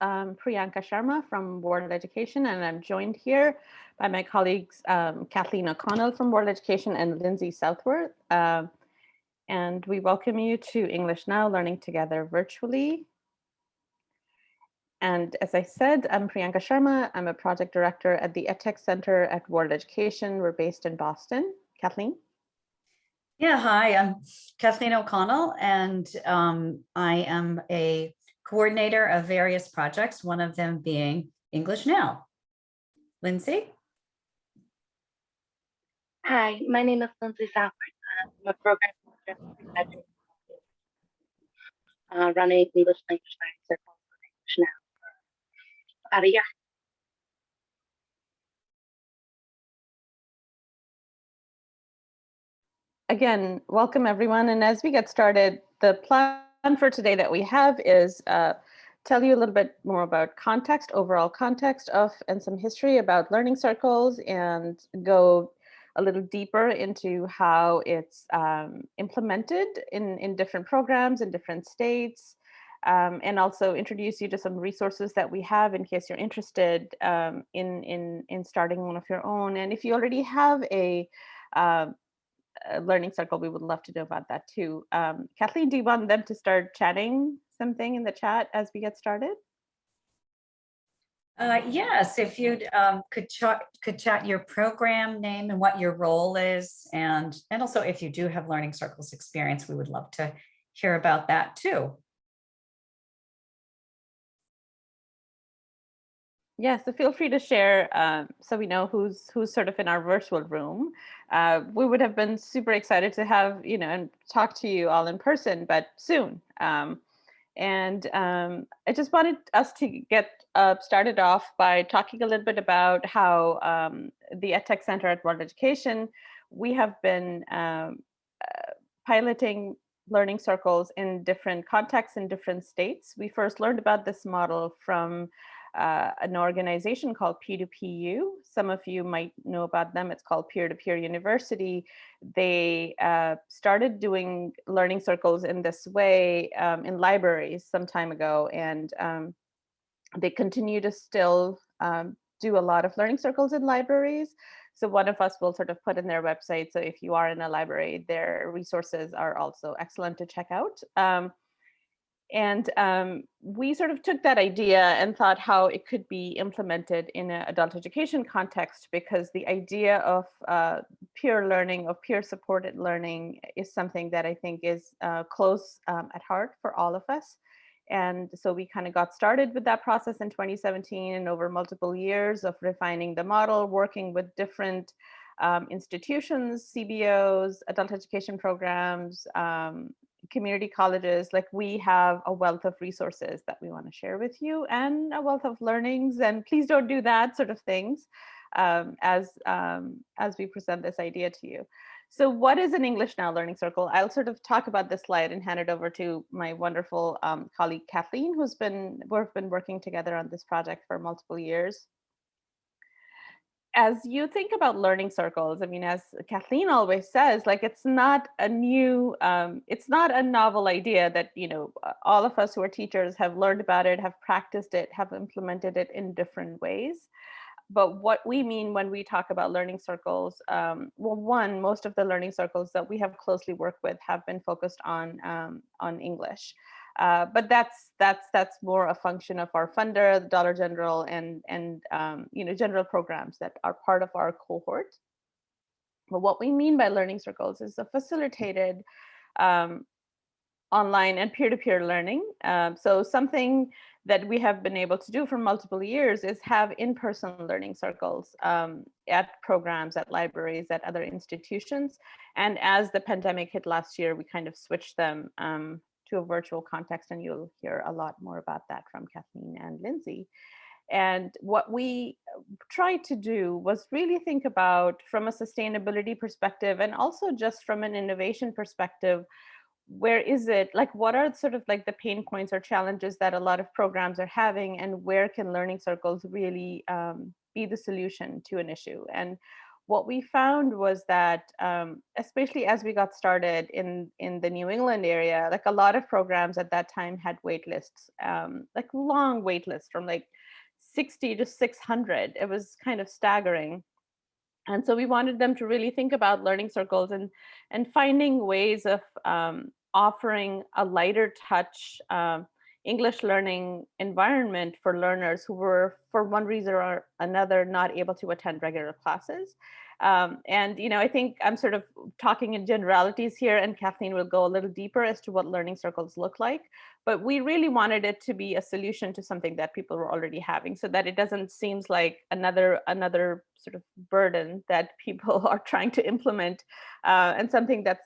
Priyanka Sharma from World Education, and I'm joined here by my colleagues Kathleen O'Connell from World Education and Lindsay Southworth. And we welcome you to English Now, Learning Together virtually. And as I said, I'm Priyanka Sharma. I'm a project director at the EdTech Center at World Education. We're based in Boston. Kathleen? Yeah, hi, I'm Kathleen O'Connell, and I am a coordinator of various projects, one of them being English Now. Lindsay? Hi, my name is Lindsay Southworth. I'm a program manager running English language learning circles with English Now for about a year. Again, welcome everyone. And as we get started, the plan for today that we have is tell you a little bit more about context, overall context of, and some history about learning circles, and go a little deeper into how it's implemented in different programs in different states, and also introduce you to some resources that we have in case you're interested in starting one of your own. And if you already have a learning circle, we would love to know about that too. Kathleen, do you want them to start chatting something in the chat as we get started? Yes, if you could chat your program name and what your role is, and also if you do have learning circles experience, we would love to hear about that too. Yeah, so feel free to share so we know who's sort of in our virtual room. We would have been super excited to have, and talk to you all in person, but soon. I just wanted us to get started off by talking a little bit about how the EdTech Center at World Education, we have been piloting learning circles in different contexts in different states. We first learned about this model from an organization called P2PU. Some of you might know about them. It's called Peer-to-Peer University. They started doing learning circles in this way in libraries some time ago, and they continue to still do a lot of learning circles in libraries. So one of us will sort of put in their website. So if you are in a library, their resources are also excellent to check out. We sort of took that idea and thought how it could be implemented in an adult education context, because the idea of peer learning, of peer supported learning, is something that I think is close at heart for all of us. And so we kind of got started with that process in 2017, and over multiple years of refining the model, working with different institutions, CBOs, adult education programs, community colleges. Like, we have a wealth of resources that we want to share with you, and a wealth of learnings, and please don't do that sort of things as we present this idea to you. So what is an English Now Learning Circle? I'll sort of talk about this slide and hand it over to my wonderful colleague Kathleen, we've been working together on this project for multiple years. As you think about learning circles, I mean, as Kathleen always says, like, it's not a new, it's not a novel idea that, all of us who are teachers have learned about it, have practiced it, have implemented it in different ways. But what we mean when we talk about learning circles, well, one, most of the learning circles that we have closely worked with have been focused on English. But that's more a function of our funder, the Dollar General, and general programs that are part of our cohort. But what we mean by learning circles is a facilitated online and peer-to-peer learning. So something that we have been able to do for multiple years is have in-person learning circles at programs, at libraries, at other institutions. And as the pandemic hit last year, we kind of switched them to a virtual context, and you'll hear a lot more about that from Kathleen and Lindsay. And what we tried to do was really think about, from a sustainability perspective, and also just from an innovation perspective, where is it, like, what are sort of like the pain points or challenges that a lot of programs are having, and where can learning circles really be the solution to an issue? And what we found was that, especially as we got started in the New England area, like a lot of programs at that time had wait lists, like long wait lists from like 60 to 600. It was kind of staggering. And so we wanted them to really think about learning circles and finding ways of offering a lighter touch English learning environment for learners who were, for one reason or another, not able to attend regular classes. And I think I'm sort of talking in generalities here, and Kathleen will go a little deeper as to what learning circles look like. But we really wanted it to be a solution to something that people were already having, so that it doesn't seem like another sort of burden that people are trying to implement, and something that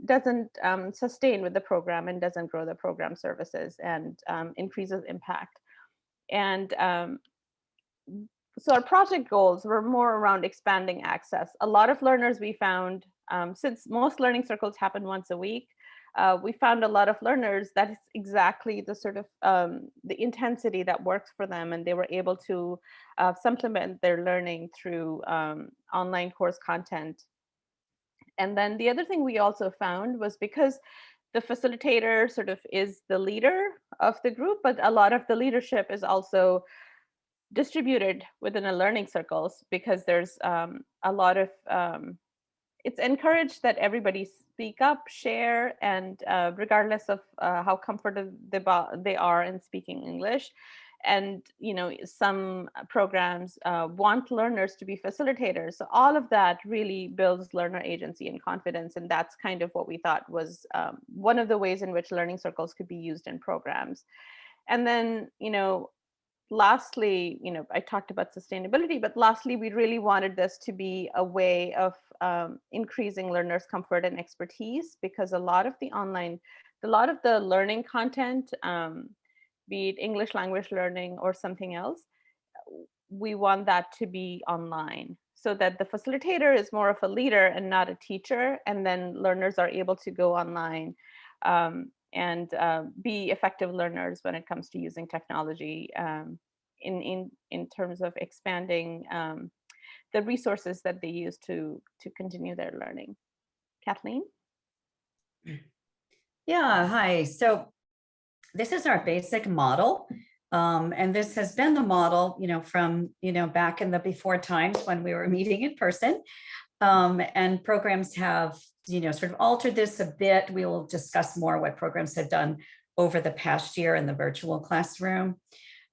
doesn't sustain with the program and doesn't grow the program services and increases impact. And so our project goals were more around expanding access. A lot of learners we found, since most learning circles happen once a week, we found a lot of learners that is exactly the sort of the intensity that works for them, and they were able to supplement their learning through online course content. And then the other thing we also found was, because the facilitator sort of is the leader of the group, but a lot of the leadership is also distributed within a learning circles, because there's a lot of it's encouraged that everybody speak up, share, and regardless of how comfortable they are in speaking English. And some programs want learners to be facilitators. So all of that really builds learner agency and confidence, and that's kind of what we thought was one of the ways in which learning circles could be used in programs. And then lastly, I talked about sustainability, but lastly, we really wanted this to be a way of increasing learners' comfort and expertise, because a lot of the learning content, be it English language learning or something else, we want that to be online, so that the facilitator is more of a leader and not a teacher, and then learners are able to go online and be effective learners when it comes to using technology, in terms of expanding the resources that they use to continue their learning. Kathleen? Yeah, hi. So this is our basic model. And this has been the model, from, back in the before times when we were meeting in person. And programs have, sort of altered this a bit. We will discuss more what programs have done over the past year in the virtual classroom.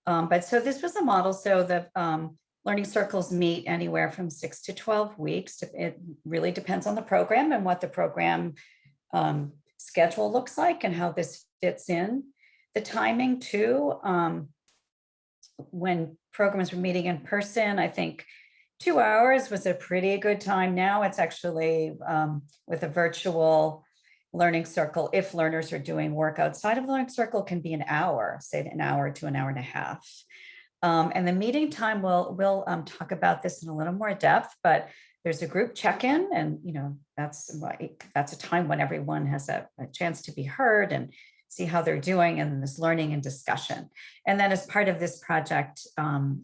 But so this was a model. So the learning circles meet anywhere from 6 to 12 weeks. It really depends on the program and what the program schedule looks like and how this fits in. The timing too, when programs were meeting in person, I think 2 hours was a pretty good time. Now it's actually with a virtual learning circle, if learners are doing work outside of the learning circle, can be an hour, say an hour to an hour and a half. And the meeting time, we'll talk about this in a little more depth, but there's a group check-in, and that's a time when everyone has a chance to be heard and see how they're doing, and this learning and discussion. And then as part of this project,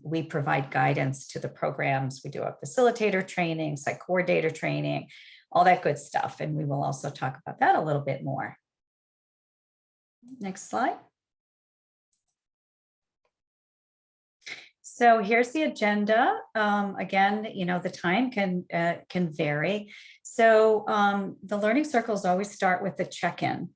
we provide guidance to the programs. We do a facilitator training, psych coordinator training, all that good stuff. And we will also talk about that a little bit more. Next slide. So here's the agenda. Again, the time can vary. So the learning circles always start with the check-in.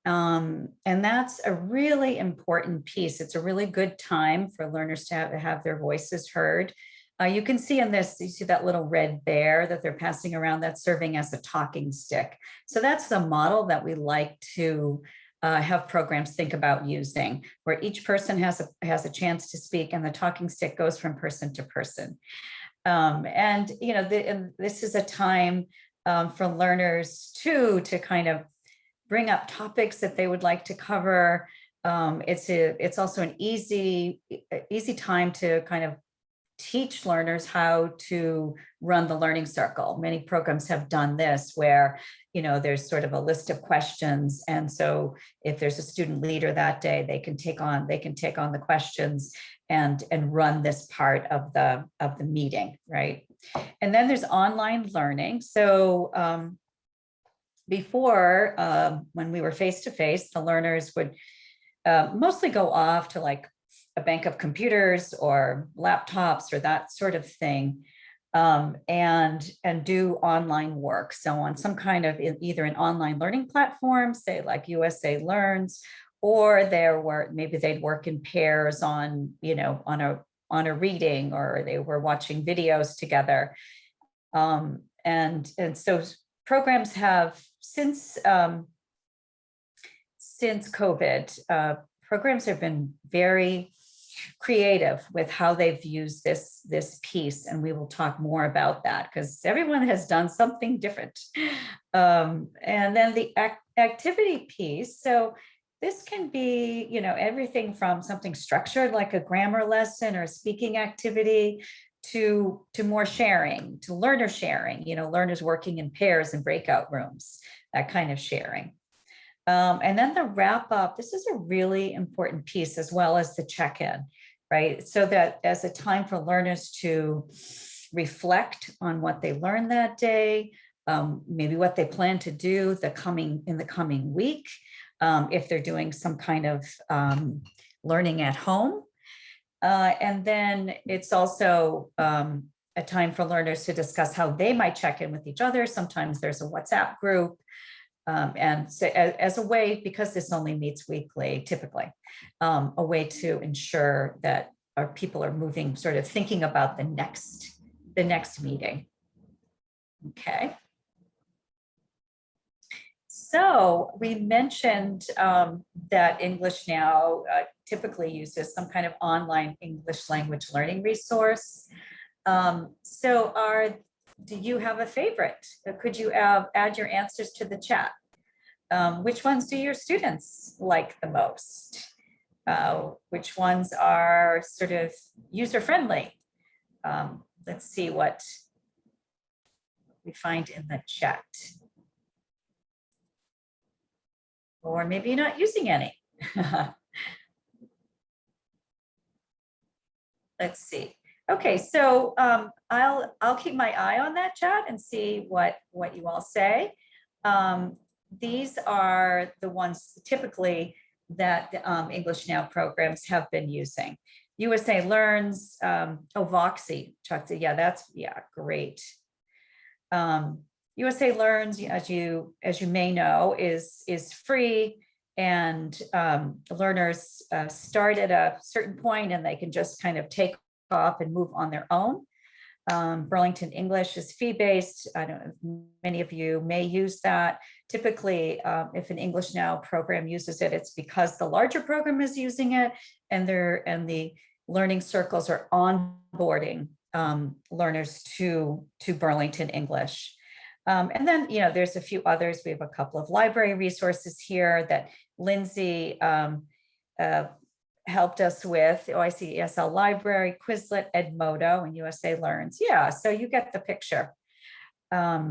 And that's a really important piece. It's a really good time for learners to have their voices heard. You can see in this, you see that little red bear that they're passing around, that's serving as a talking stick. So that's the model that we like to have programs think about using, where each person has a chance to speak, and the talking stick goes from person to person. And this is a time for learners too to kind of bring up topics that they would like to cover. It's also an easy time to kind of teach learners how to run the learning circle. Many programs have done this, where there's sort of a list of questions, and so if there's a student leader that day, they can take on the questions and run this part of the meeting, right? And then there's online learning. So before, when we were face-to-face, the learners would mostly go off to like a bank of computers or laptops or that sort of thing, and do online work. So on some kind of either an online learning platform, say like USA Learns, or maybe they'd work in pairs on, on a reading, or they were watching videos together. And so programs have since COVID, programs have been very creative with how they've used this piece, and we will talk more about that because everyone has done something different. And then the activity piece. So this can be, everything from something structured like a grammar lesson or a speaking activity to more sharing, to learner sharing, learners working in pairs and breakout rooms, that kind of sharing. And then the wrap up, this is a really important piece, as well as the check-in, right? So that as a time for learners to reflect on what they learned that day, maybe what they plan to do in the coming week, if they're doing some kind of learning at home. And then it's also a time for learners to discuss how they might check in with each other. Sometimes there's a WhatsApp group. And so as a way, because this only meets weekly, typically, a way to ensure that our people are moving, sort of thinking about the next meeting. Okay. So we mentioned that English Now typically uses some kind of online English language learning resource. Do you have a favorite? Could you add your answers to the chat? Which ones do your students like the most? Which ones are sort of user-friendly? Let's see what we find in the chat. Or maybe you're not using any. Let's see. Okay, so I'll keep my eye on that chat and see what you all say. These are the ones typically that English Now programs have been using. USA Learns, Voxy, yeah, great. USA Learns, as you may know, is free, and learners start at a certain point and they can just kind of take off and move on their own. Burlington English is fee-based. I don't know, many of you may use that. Typically, if an English Now program uses it, it's because the larger program is using it, and the learning circles are onboarding learners to Burlington English. And then, there's a few others. We have a couple of library resources here that Lindsay helped us with. Oh, I see ESL Library, Quizlet, Edmodo, and USA Learns. Yeah, so you get the picture. A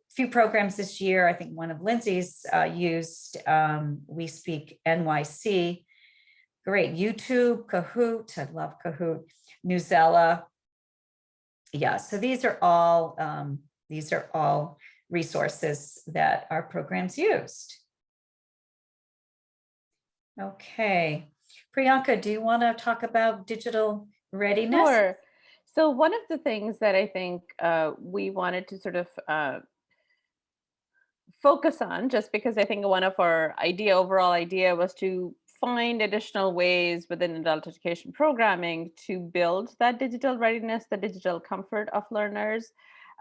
few programs this year. I think one of Lindsay's used We Speak NYC. Great. YouTube, Kahoot. I love Kahoot. Newsella. Yeah, so these are all resources that our programs used. Okay. Priyanka, do you want to talk about digital readiness? Sure. So one of the things that I think we wanted to sort of focus on, just because I think one of our overall idea was to find additional ways within adult education programming to build that digital readiness, the digital comfort of learners.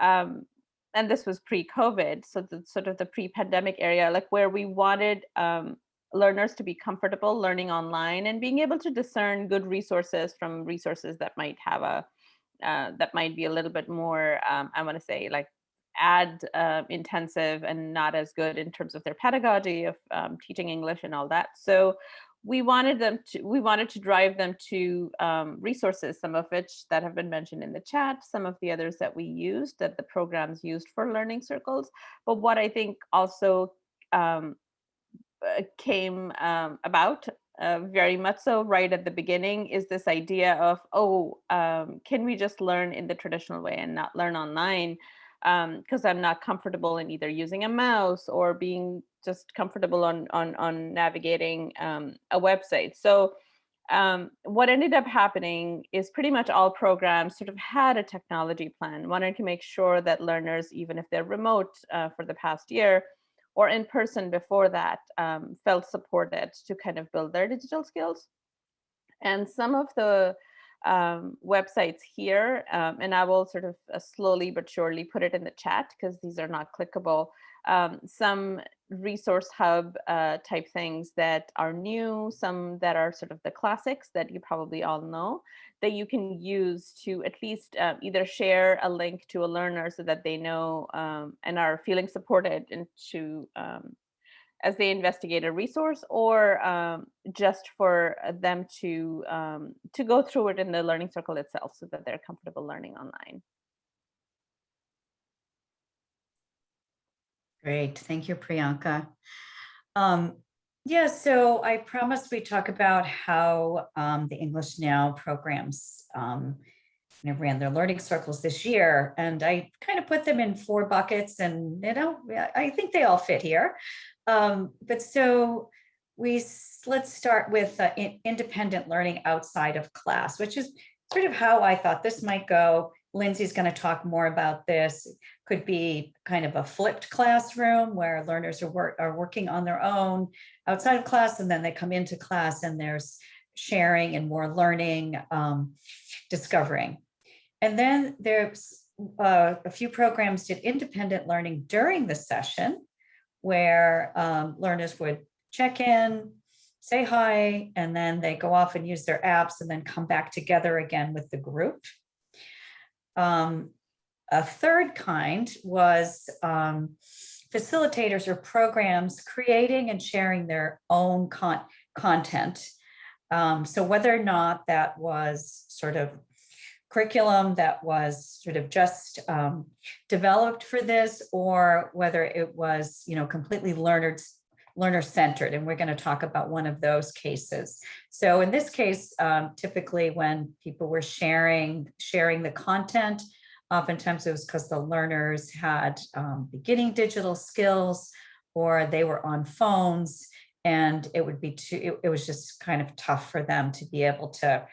And this was pre-COVID, so the sort of the pre-pandemic area, like where we wanted learners to be comfortable learning online and being able to discern good resources from resources that might have that might be a little bit more, I want to say, like ad intensive and not as good in terms of their pedagogy of teaching English and all that. So we wanted to drive them to resources, some of which that have been mentioned in the chat, some of the others that we used, that the programs used for learning circles. But what I think also came about very much so right at the beginning, is this idea of, oh, can we just learn in the traditional way and not learn online? Because I'm not comfortable in either using a mouse or being just comfortable on navigating a website. So what ended up happening is pretty much all programs sort of had a technology plan, wanted to make sure that learners, even if they're remote for the past year or in person before that, felt supported to kind of build their digital skills. And some of the websites here, and I will sort of slowly but surely put it in the chat because these are not clickable. Some resource hub type things that are new, some that are sort of the classics that you probably all know, that you can use to at least either share a link to a learner so that they know and are feeling supported into as they investigate a resource, or just for them to go through it in the learning circle itself so that they're comfortable learning online. Great, thank you, Priyanka. Yeah, so I promised we talk about how the English Now programs ran their learning circles this year, and I kind of put them in 4 buckets, and I think they all fit here. But so let's start with independent learning outside of class, which is sort of how I thought this might go. Lindsay's going to talk more about this. Could be kind of a flipped classroom where learners are working on their own outside of class, and then they come into class and there's sharing and more learning, discovering. And then there's a few programs did independent learning during the session, where learners would check in, say hi, and then they go off and use their apps and then come back together again with the group. A third kind was facilitators or programs creating and sharing their own content. So whether or not that was sort of curriculum that was sort of just developed for this, or whether it was, completely learner-centered, and we're going to talk about one of those cases. So in this case, typically when people were sharing the content, oftentimes it was because the learners had beginning digital skills, or they were on phones, and it was just kind of tough for them to be able to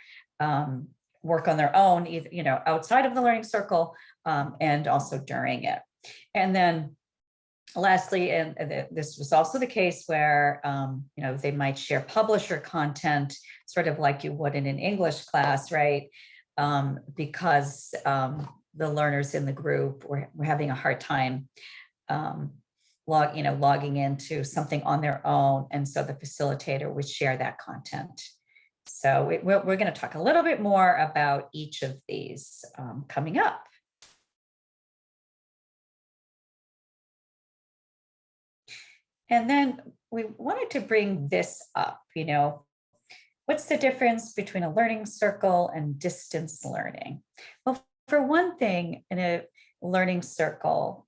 work on their own, either, outside of the learning circle, and also during it. And then lastly, and this was also the case where, they might share publisher content, sort of like you would in an English class, right? Because the learners in the group were having a hard time logging into something on their own. And so the facilitator would share that content. So we're going to talk a little bit more about each of these coming up. And then we wanted to bring this up, what's the difference between a learning circle and distance learning? Well, for one thing, in a learning circle,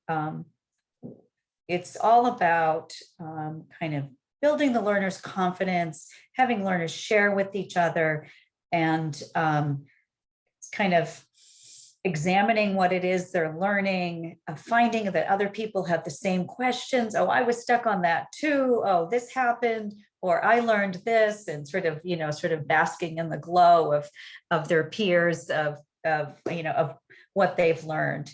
it's all about kind of building the learner's confidence, having learners share with each other, and kind of examining what it is they're learning, finding that other people have the same questions. Oh, I was stuck on that too. Oh, this happened, or I learned this, and sort of basking in the glow of their peers, of what they've learned.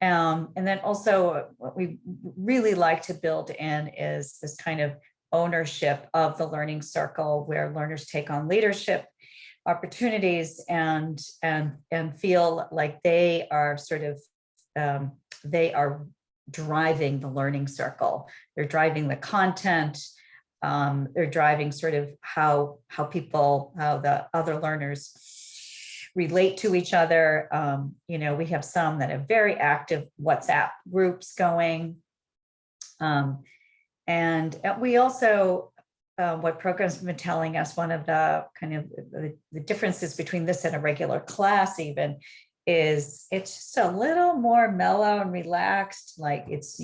And then also what we really like to build in is this kind of ownership of the learning circle, where learners take on leadership opportunities and feel like they are they are driving the learning circle. They're driving the content. They're driving sort of how the other learners relate to each other. We have some that have very active WhatsApp groups going. And we also, what programs have been telling us, one of the kind of the differences between this and a regular class even is it's just a little more mellow and relaxed. Like it's,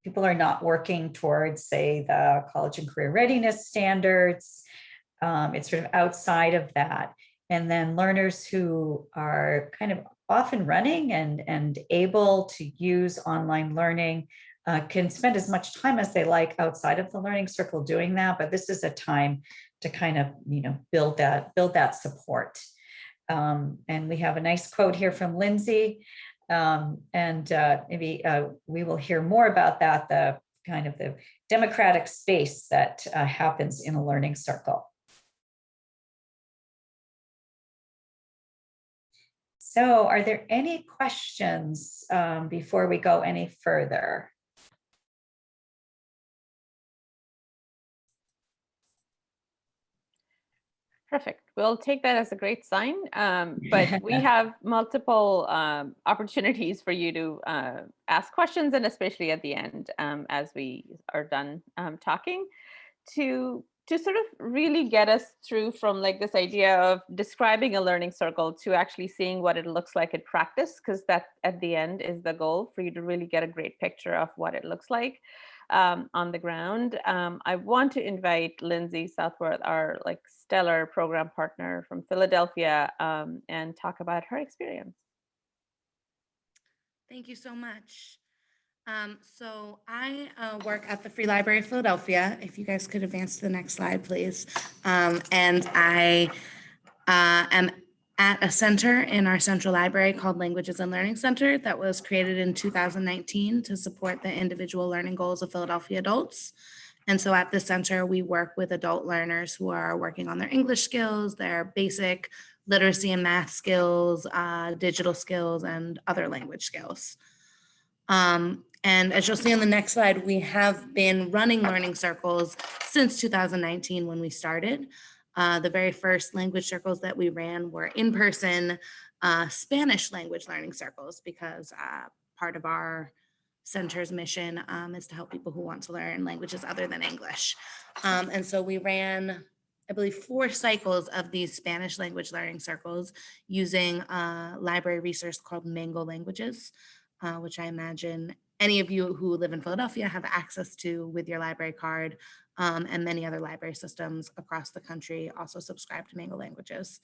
people are not working towards, say, the college and career readiness standards. It's sort of outside of that. And then learners who are kind of off and running and able to use online learning can spend as much time as they like outside of the learning circle doing that. But this is a time to kind of, build that support. And we have a nice quote here from Lindsay. Maybe we will hear more about that, the kind of the democratic space that happens in a learning circle. So are there any questions before we go any further? Perfect. We'll take that as a great sign. But we have multiple opportunities for you to ask questions, and especially at the end, as we are done talking, to sort of really get us through from like this idea of describing a learning circle to actually seeing what it looks like in practice, because that at the end is the goal, for you to really get a great picture of what it looks like on the ground. I want to invite Lindsay Southworth, our like stellar program partner from Philadelphia, and talk about her experience. Thank you so much. So I work at the Free Library of Philadelphia. If you guys could advance to the next slide, please. And I am at a center in our central library called Languages and Learning Center that was created in 2019 to support the individual learning goals of Philadelphia adults. And so at this center, we work with adult learners who are working on their English skills, their basic literacy and math skills, digital skills, and other language skills. And as you'll see on the next slide, we have been running learning circles since 2019 when we started. The very first language circles that we ran were in-person Spanish language learning circles, because part of our center's mission is to help people who want to learn languages other than English. And so we ran, I believe, 4 cycles of these Spanish language learning circles using a library resource called Mango Languages, which I imagine any of you who live in Philadelphia have access to with your library card, and many other library systems across the country also subscribe to Mango Languages.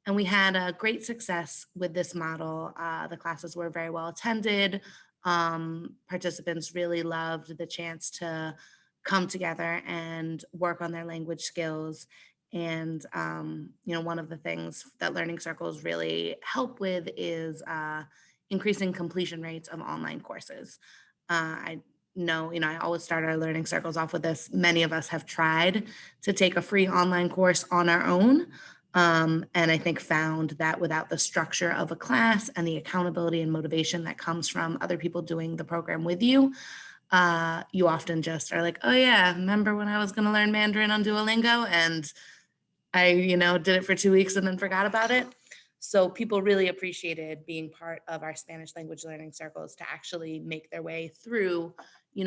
And we had a great success with this model. The classes were very well attended. Participants really loved the chance to come together and work on their language skills. And one of the things that learning circles really help with is increasing completion rates of online courses. I always start our learning circles off with this. Many of us have tried to take a free online course on our own. And I think found that without the structure of a class and the accountability and motivation that comes from other people doing the program with you, you often just are like, oh yeah, remember when I was going to learn Mandarin on Duolingo and I, did it for 2 weeks and then forgot about it. So people really appreciated being part of our Spanish language learning circles to actually make their way through,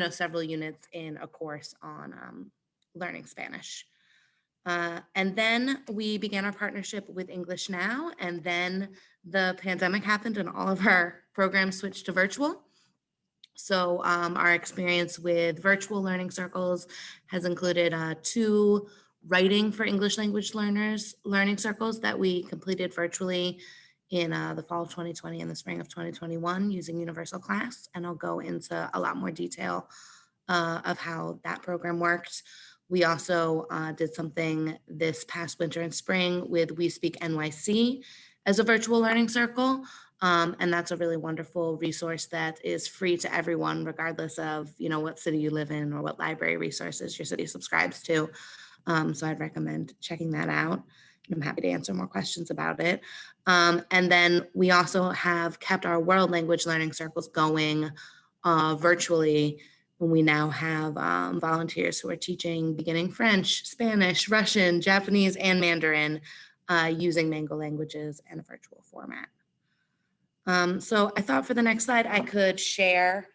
several units in a course on learning Spanish. And then we began our partnership with English Now, and then the pandemic happened and all of our programs switched to virtual. So our experience with virtual learning circles has included 2 writing for English language learners learning circles that we completed virtually in the fall of 2020 and the spring of 2021 using Universal Class. And I'll go into a lot more detail of how that program worked. We also did something this past winter and spring with We Speak NYC as a virtual learning circle. And that's a really wonderful resource that is free to everyone, regardless of, what city you live in or what library resources your city subscribes to. So I'd recommend checking that out. I'm happy to answer more questions about it. And then we also have kept our world language learning circles going virtually. We now have volunteers who are teaching beginning French, Spanish, Russian, Japanese, and Mandarin using Mango Languages in a virtual format. So I thought for the next slide, I could share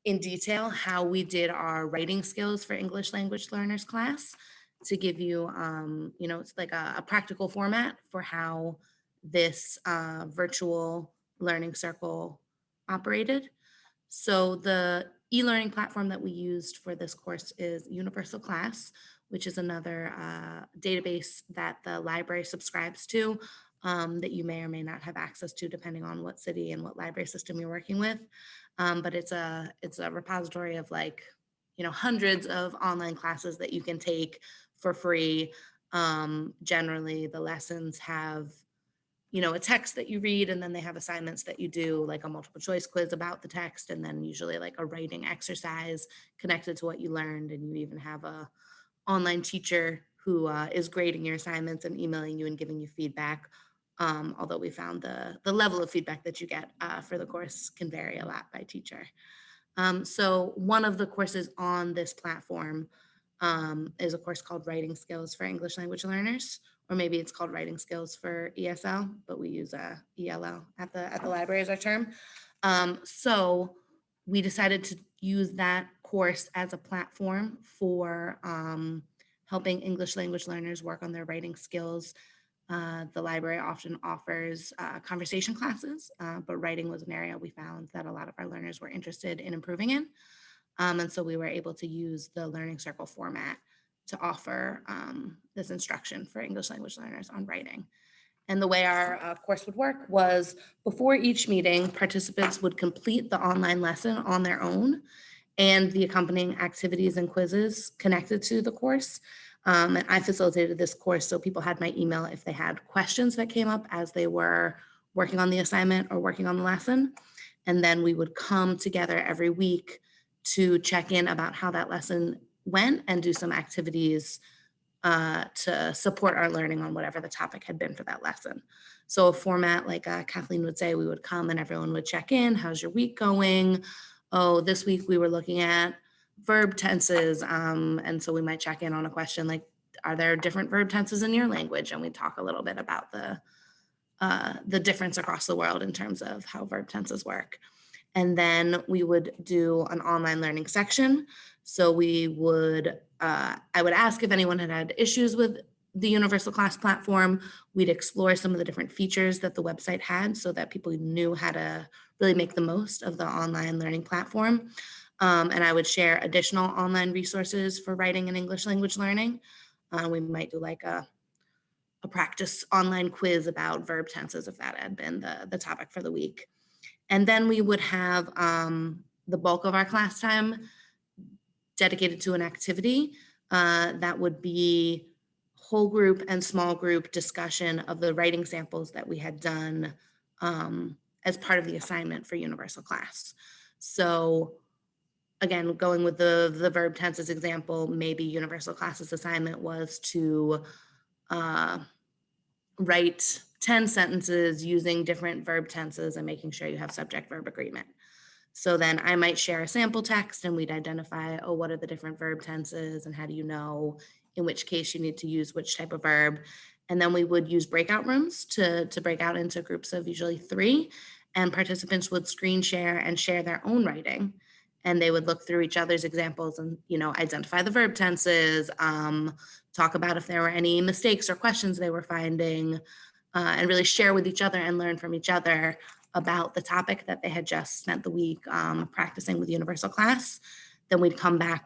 in detail how we did our writing skills for English language learners class to give you, it's like a practical format for how this virtual learning circle operated. So the e-learning platform that we used for this course is Universal Class, which is another database that the library subscribes to, that you may or may not have access to depending on what city and what library system you're working with. But it's a repository of like, hundreds of online classes that you can take for free. Generally, the lessons have a text that you read, and then they have assignments that you do, like a multiple choice quiz about the text, and then usually like a writing exercise connected to what you learned. And you even have a online teacher who is grading your assignments and emailing you and giving you feedback. Although we found the level of feedback that you get for the course can vary a lot by teacher. So one of the courses on this platform is a course called Writing Skills for English Language Learners, or maybe it's called Writing Skills for ESL, but we use ELL at the library as our term. So we decided to use that course as a platform for helping English language learners work on their writing skills. The library often offers conversation classes, but writing was an area we found that a lot of our learners were interested in improving in. And so we were able to use the Learning Circle format to offer this instruction for English language learners on writing. And the way our course would work was before each meeting, participants would complete the online lesson on their own and the accompanying activities and quizzes connected to the course. And I facilitated this course, so people had my email if they had questions that came up as they were working on the assignment or working on the lesson. And then we would come together every week to check in about how that lesson went and do some activities to support our learning on whatever the topic had been for that lesson. So a format like Kathleen would say, we would come and everyone would check in. How's your week going? Oh, this week we were looking at verb tenses. And so we might check in on a question like, are there different verb tenses in your language? And we talk a little bit about the difference across the world in terms of how verb tenses work. And then we would do an online learning section. So we would, I would ask if anyone had issues with the Universal Class platform. We'd explore some of the different features that the website had so that people knew how to really make the most of the online learning platform. And I would share additional online resources for writing and English language learning. We might do like a practice online quiz about verb tenses if that had been the topic for the week. And then we would have the bulk of our class time dedicated to an activity that would be whole group and small group discussion of the writing samples that we had done as part of the assignment for Universal Class. So again, going with the verb tenses example, maybe Universal Class's assignment was to write 10 sentences using different verb tenses and making sure you have subject verb agreement. So then I might share a sample text and we'd identify, oh, what are the different verb tenses and how do you know in which case you need to use which type of verb? And then we would use breakout rooms to break out into groups of usually 3, and participants would screen share and share their own writing. And they would look through each other's examples and, identify the verb tenses, talk about if there were any mistakes or questions they were finding, and really share with each other and learn from each other about the topic that they had just spent the week practicing with Universal Class. Then we'd come back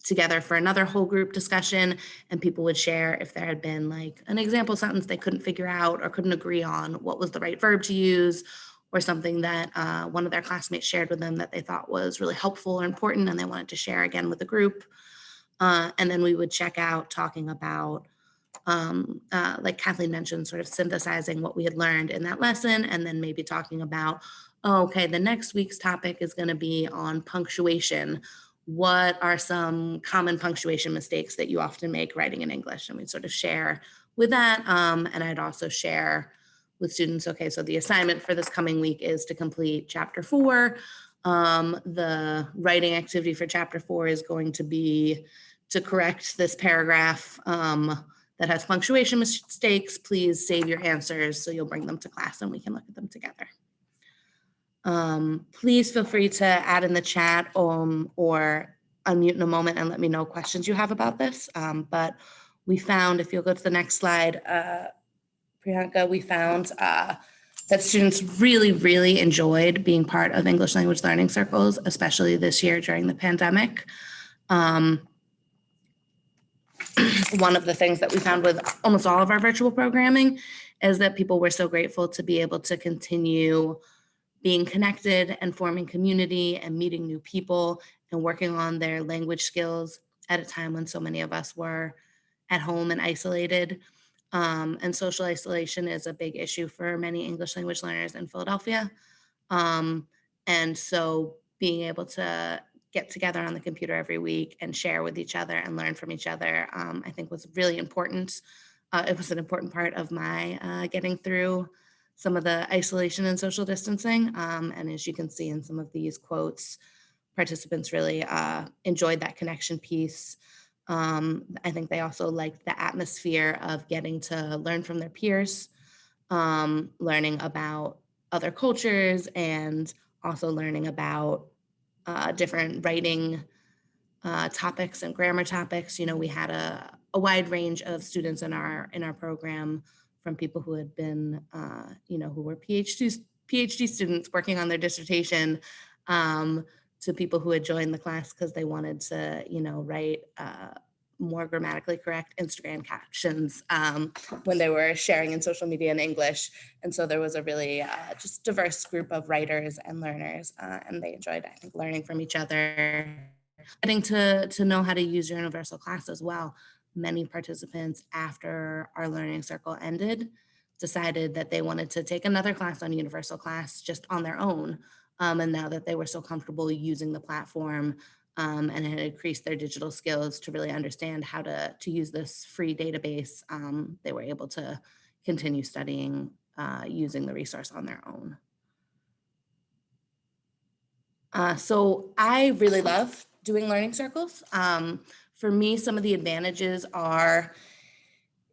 together for another whole group discussion, and people would share if there had been like an example sentence they couldn't figure out or couldn't agree on what was the right verb to use, or something that one of their classmates shared with them that they thought was really helpful or important and they wanted to share again with the group. And then we would check out talking about, like Kathleen mentioned, sort of synthesizing what we had learned in that lesson, and then maybe talking about, okay, the next week's topic is going to be on punctuation. What are some common punctuation mistakes that you often make writing in English? And we'd sort of share with that. And I'd also share with students, okay, so the assignment for this coming week is to complete chapter 4. The writing activity for chapter 4 is going to be to correct this paragraph that has punctuation mistakes. Please save your answers so you'll bring them to class and we can look at them together. Please feel free to add in the chat or unmute in a moment and let me know questions you have about this. But we found, if you'll go to the next slide, Priyanka, we found that students really, really enjoyed being part of English language learning circles, especially this year during the pandemic. One of the things that we found with almost all of our virtual programming is that people were so grateful to be able to continue being connected and forming community and meeting new people and working on their language skills at a time when so many of us were at home and isolated. And social isolation is a big issue for many English language learners in Philadelphia. And so being able to get together on the computer every week and share with each other and learn from each other, I think was really important. It was an important part of my getting through some of the isolation and social distancing. And as you can see in some of these quotes, participants really enjoyed that connection piece. I think they also liked the atmosphere of getting to learn from their peers, learning about other cultures, and also learning about different writing topics and grammar topics. You know, we had a wide range of students in our program, from people who had been, who were PhD students working on their dissertation, to people who had joined the class because they wanted to, write more grammatically correct Instagram captions when they were sharing in social media in English. And so there was a really just diverse group of writers and learners, and they enjoyed, I think, learning from each other, getting to know how to use universal class as well. Many participants, after our learning circle ended, decided that they wanted to take another class on universal class just on their own. And now that they were so comfortable using the platform, and had increased their digital skills to really understand how to use this free database, they were able to continue studying using the resource on their own. So I really love doing learning circles. For me, some of the advantages are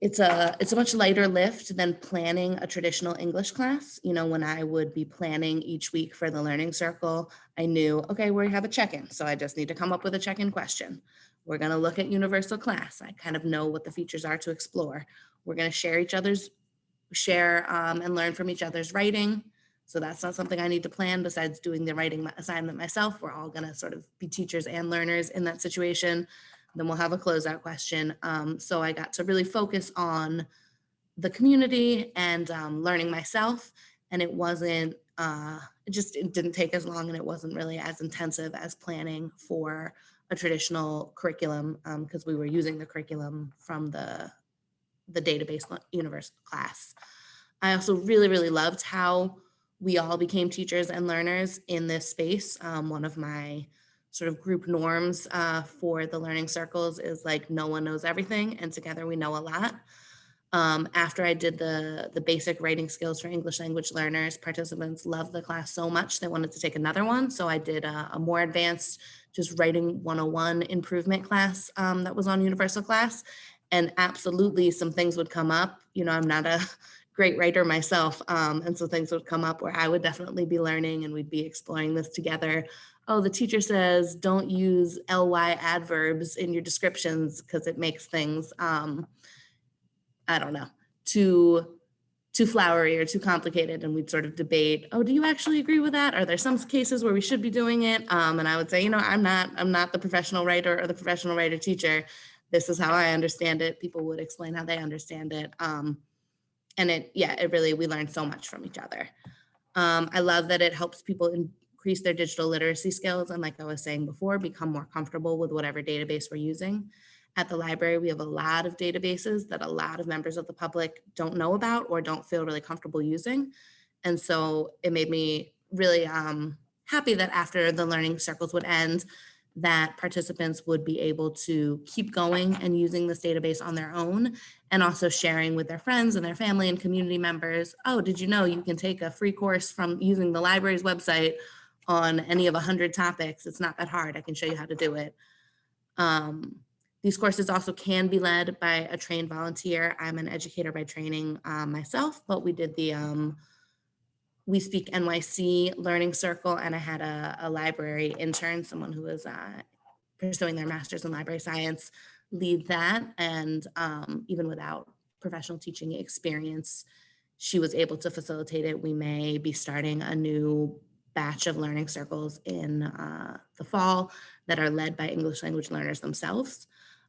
it's a much lighter lift than planning a traditional English class. You know, when I would be planning each week for the learning circle, I knew, okay, we have a check-in, so I just need to come up with a check-in question. We're going to look at universal class. I kind of know what the features are to explore. We're going to share and learn from each other's writing. So that's not something I need to plan besides doing the writing assignment myself. We're all going to sort of be teachers and learners in that situation. Then we'll have a closeout question. So I got to really focus on the community and learning myself. And it wasn't, it didn't take as long, and it wasn't really as intensive as planning for a traditional curriculum, because we were using the curriculum from the database universal class. I also really, really loved how we all became teachers and learners in this space. One of my sort of group norms for the learning circles is like, no one knows everything, and together we know a lot. After I did the basic writing skills for English language learners, participants loved the class so much they wanted to take another one. So I did a more advanced, just writing 101 improvement class that was on universal class. And absolutely some things would come up. You know, I'm not a great writer myself. And so things would come up where I would definitely be learning, and we'd be exploring this together. Oh, the teacher says, don't use ly adverbs in your descriptions because it makes things, I don't know, too flowery or too complicated. And we'd sort of debate, oh, do you actually agree with that? Are there some cases where we should be doing it? And I would say, I'm not the professional writer or the professional writer teacher. This is how I understand it. People would explain how they understand it. And we learned so much from each other. I love that it helps people increase their digital literacy skills. And like I was saying before, become more comfortable with whatever database we're using. At the library, we have a lot of databases that a lot of members of the public don't know about or don't feel really comfortable using. And so it made me really happy that after the learning circles would end, that participants would be able to keep going and using this database on their own, and also sharing with their friends and their family and community members. Oh, did you know you can take a free course from using the library's website on any of 100 topics? It's not that hard. I can show you how to do it. These courses also can be led by a trained volunteer. I'm an educator by training myself, but we did the We Speak NYC Learning Circle, and I had a library intern, someone who was pursuing their master's in library science, lead that. And even without professional teaching experience, she was able to facilitate it. We may be starting a new batch of learning circles in the fall that are led by English language learners themselves.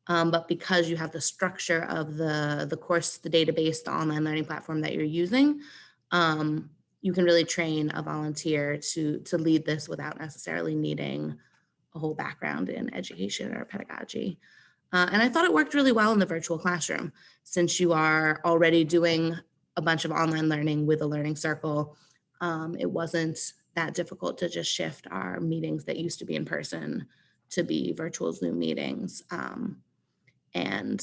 But because you have the structure of the course, the database, the online learning platform that you're using, you can really train a volunteer to lead this without necessarily needing a whole background in education or pedagogy. And I thought it worked really well in the virtual classroom, since you are already doing a bunch of online learning with a learning circle. It wasn't that difficult to just shift our meetings that used to be in person to be virtual Zoom meetings. And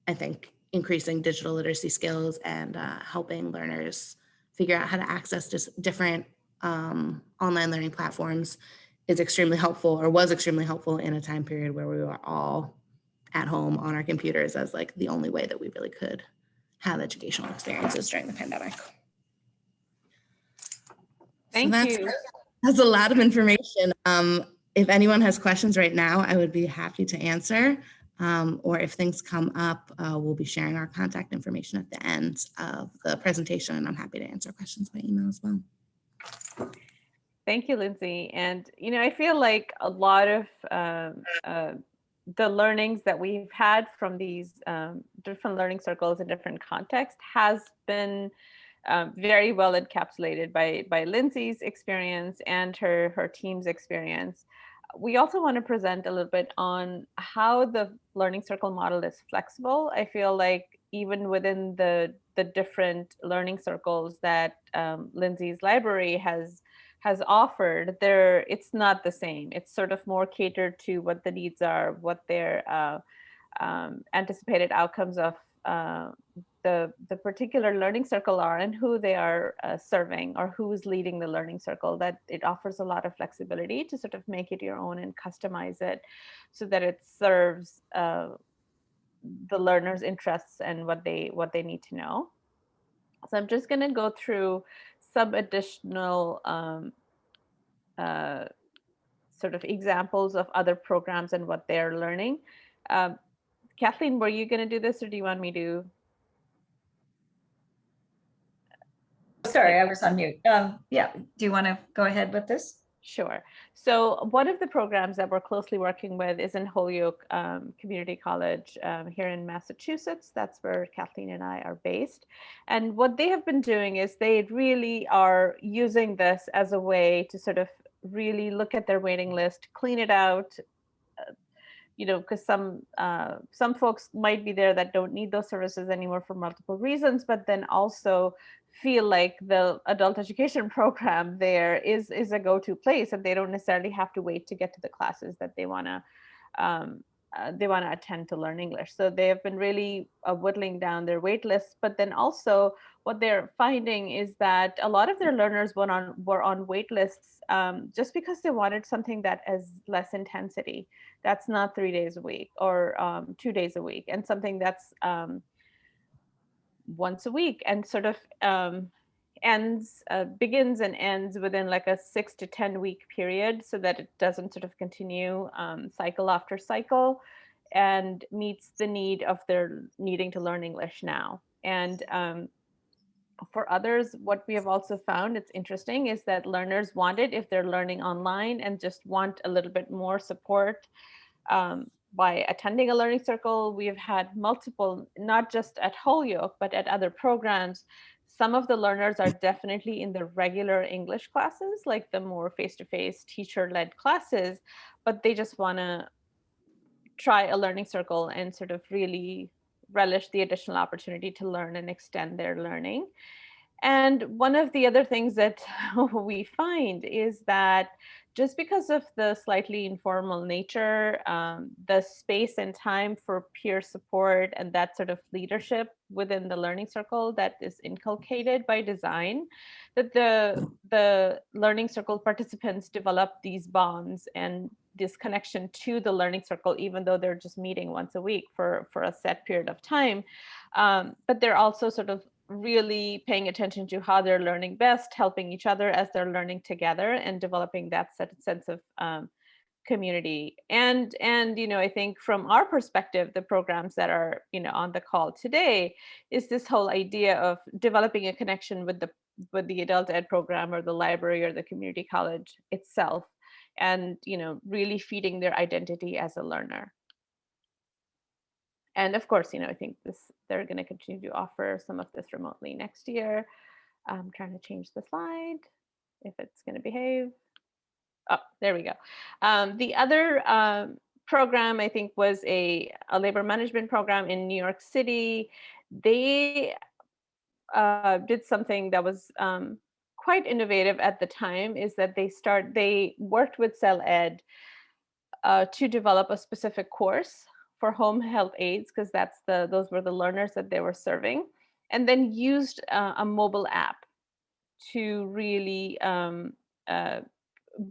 I think increasing digital literacy skills and helping learners figure out how to access just different online learning platforms is extremely helpful, or was extremely helpful in a time period where we were all at home on our computers as like the only way that we really could have educational experiences during the pandemic. Thank you. That's a lot of information. If anyone has questions right now, I would be happy to answer. Or if things come up, we'll be sharing our contact information at the end of the presentation, and I'm happy to answer questions by email as well. Thank you, Lindsay. And, you know, I feel like a lot of the learnings that we've had from these different learning circles in different contexts has been very well encapsulated by Lindsay's experience and her team's experience. We also want to present a little bit on how the learning circle model is flexible. I feel like even within the different learning circles that Lindsay's library has offered, it's not the same. It's sort of more catered to what the needs are, what their anticipated outcomes of the particular learning circle are, and who they are serving, or who's leading the learning circle. That it offers a lot of flexibility to sort of make it your own and customize it so that it serves the learner's interests and what they need to know. So I'm just going to go through some additional sort of examples of other programs and what they're learning. Kathleen, were you going to do this, or do you want me to? Sorry, I was on mute. Yeah, do you want to go ahead with this? Sure. So one of the programs that we're closely working with is in Holyoke Community College here in Massachusetts. That's where Kathleen and I are based. And what they have been doing is they really are using this as a way to sort of really look at their waiting list, clean it out, you know, because some folks might be there that don't need those services anymore for multiple reasons, but then also feel like the adult education program there is a go-to place, and they don't necessarily have to wait to get to the classes that they want to attend to learn English. So they have been really whittling down their wait lists. But then also what they're finding is that a lot of their learners were on wait lists just because they wanted something that has less intensity. That's not 3 days a week or 2 days a week, and something that's once a week, and sort of begins and ends within like a 6 to 10 week period, so that it doesn't sort of continue cycle after cycle, and meets the need of their needing to learn English now. And for others, what we have also found, it's interesting, is that learners want it if they're learning online and just want a little bit more support by attending a learning circle. We have had multiple, not just at Holyoke, but at other programs. Some of the learners are definitely in the regular English classes, like the more face-to-face teacher-led classes, but they just want to try a learning circle and sort of really relish the additional opportunity to learn and extend their learning. And one of the other things that we find is that just because of the slightly informal nature, the space and time for peer support and that sort of leadership within the learning circle that is inculcated by design, that the learning circle participants develop these bonds and this connection to the learning circle, even though they're just meeting once a week for a set period of time. But they're also sort of really paying attention to how they're learning best, helping each other as they're learning together, and developing that sense of community. And I think from our perspective, the programs that are on the call today is this whole idea of developing a connection with the adult ed program or the library or the community college itself, and really feeding their identity as a learner. And of course, I think they're going to continue to offer some of this remotely next year. I'm trying to change the slide if it's going to behave. Oh, there we go. The other program, I think, was a labor management program in New York City. They did something that was quite innovative at the time, is that they worked with Cell Ed to develop a specific course for home health aides, because those were the learners that they were serving, and then used a mobile app to really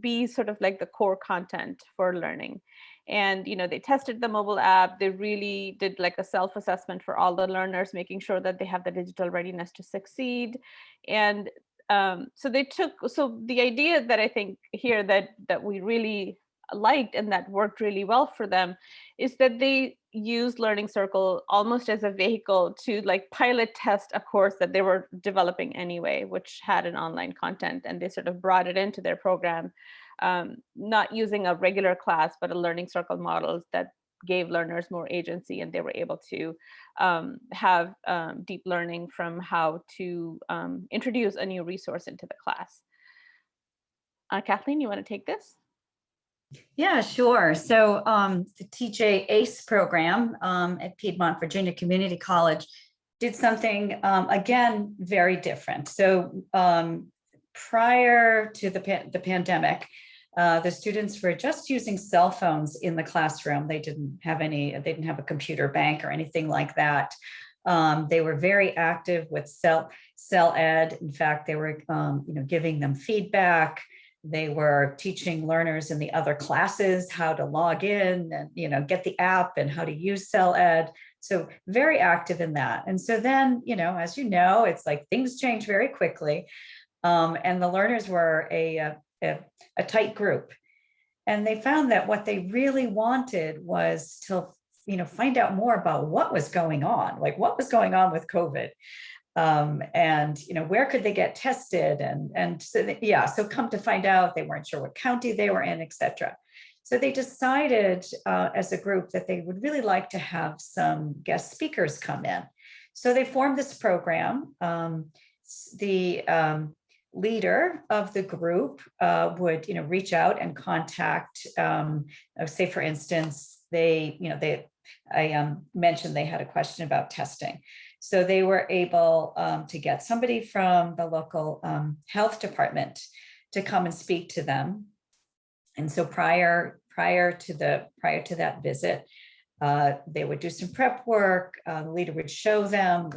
be sort of like the core content for learning. And they tested the mobile app. They really did like a self-assessment for all the learners, making sure that they have the digital readiness to succeed. And so the idea that I think here that we really liked and that worked really well for them is that they used Learning Circle almost as a vehicle to like pilot test a course that they were developing anyway, which had an online content, and they sort of brought it into their program, not using a regular class, but a Learning Circle model that gave learners more agency, and they were able to have deep learning from how to introduce a new resource into the class. Kathleen, you want to take this? Yeah, sure. So the TJ ACE program at Piedmont Virginia Community College did something, again, very different. So prior to the pandemic, the students were just using cell phones in the classroom. They didn't have a computer bank or anything like that. They were very active with Cell Ed. In fact, they were giving them feedback. They were teaching learners in the other classes how to log in and get the app and how to use Cell Ed. So very active in that. And so then, as it's like things change very quickly. And the learners were a tight group. And they found that what they really wanted was to find out more about what was going on, like what was going on with COVID. And where could they get tested, and so come to find out, they weren't sure what county they were in, etc. So they decided as a group that they would really like to have some guest speakers come in. So they formed this program. The leader of the group would reach out and contact, say for instance, I mentioned they had a question about testing. So they were able to get somebody from the local health department to come and speak to them. And so prior to that visit, they would do some prep work. The leader would show them,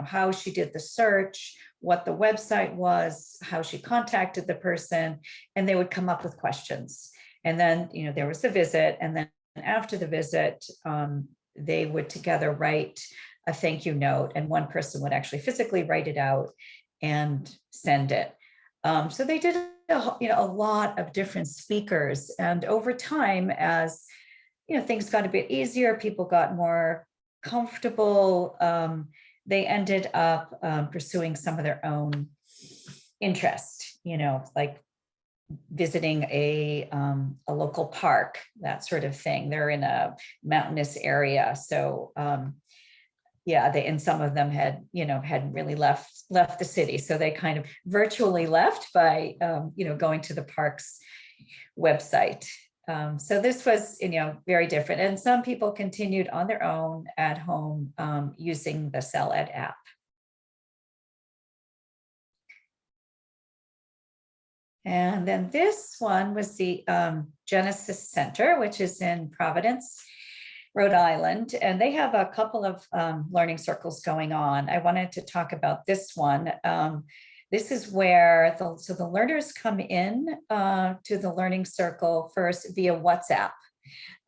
how she did the search, what the website was, how she contacted the person, and they would come up with questions. And then, there was the visit, and then after the visit, they would together write a thank you note, and one person would actually physically write it out and send it. So they did a lot of different speakers, and over time, as things got a bit easier, people got more comfortable, they ended up pursuing some of their own interest, like visiting a local park, that sort of thing. They're in a mountainous area, so and some of them hadn't really left the city, so they kind of virtually left by going to the park's website. So this was very different, and some people continued on their own at home using the Cell Ed app. And then this one was the Genesis Center, which is in Providence, Rhode Island, and they have a couple of learning circles going on. I wanted to talk about this one. This is where the learners come in to the learning circle first via WhatsApp.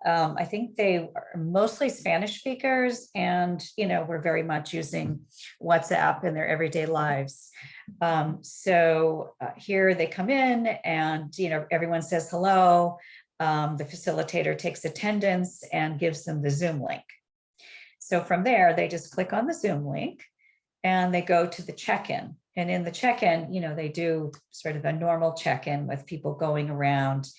I think they are mostly Spanish speakers, and we're very much using WhatsApp in their everyday lives. So here they come in, and everyone says hello. the facilitator takes attendance and gives them the Zoom link. So from there, they just click on the Zoom link and they go to the check-in. And in the check-in, they do sort of a normal check-in with people going around,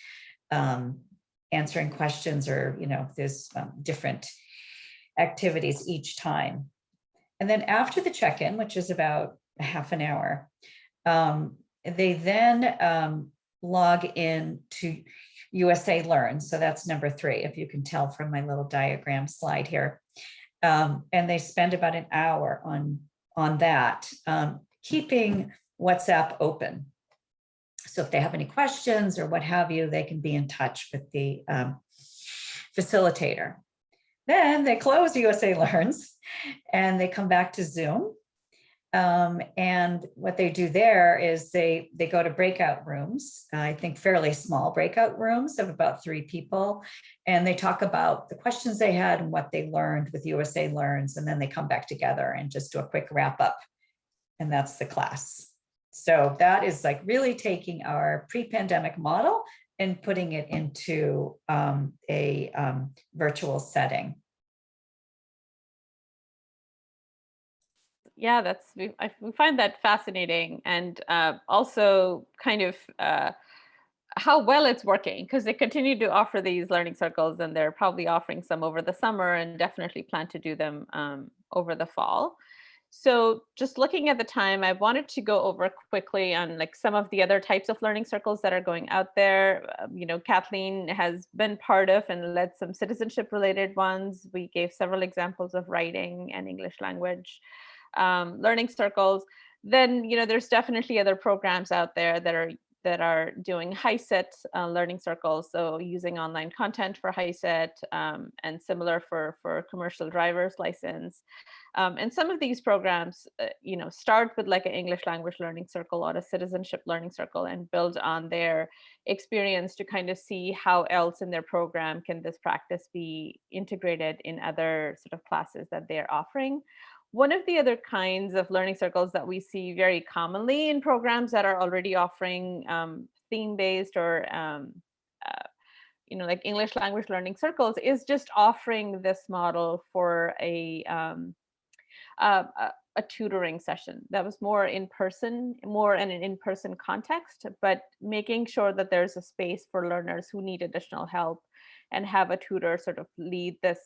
answering questions, or, there's different activities each time. And then after the check-in, which is about a half an hour, they then log in to USA Learn. So that's number 3, if you can tell from my little diagram slide here. And they spend about an hour on that, keeping WhatsApp open. So if they have any questions or what have you, they can be in touch with the facilitator. Then they close USA Learns and they come back to Zoom. And what they do there is they go to breakout rooms, I think fairly small breakout rooms of about 3 people. And they talk about the questions they had and what they learned with USA Learns. And then they come back together and just do a quick wrap up. And that's the class. So that is like really taking our pre-pandemic model and putting it into a virtual setting. Yeah, we find that fascinating, and also kind of how well it's working, because they continue to offer these learning circles, and they're probably offering some over the summer and definitely plan to do them over the fall. So just looking at the time, I wanted to go over quickly on like some of the other types of learning circles that are going out there. Kathleen has been part of and led some citizenship related ones. We gave several examples of writing and English language learning circles. Then, there's definitely other programs out there that are doing HiSET learning circles, so using online content for HiSET, and similar for commercial driver's license. And some of these programs, start with like an English language learning circle or a citizenship learning circle and build on their experience to kind of see how else in their program can this practice be integrated in other sort of classes that they're offering. One of the other kinds of learning circles that we see very commonly in programs that are already offering theme-based or like English language learning circles is just offering this model for a tutoring session that was more in an in-person context, but making sure that there's a space for learners who need additional help and have a tutor sort of lead this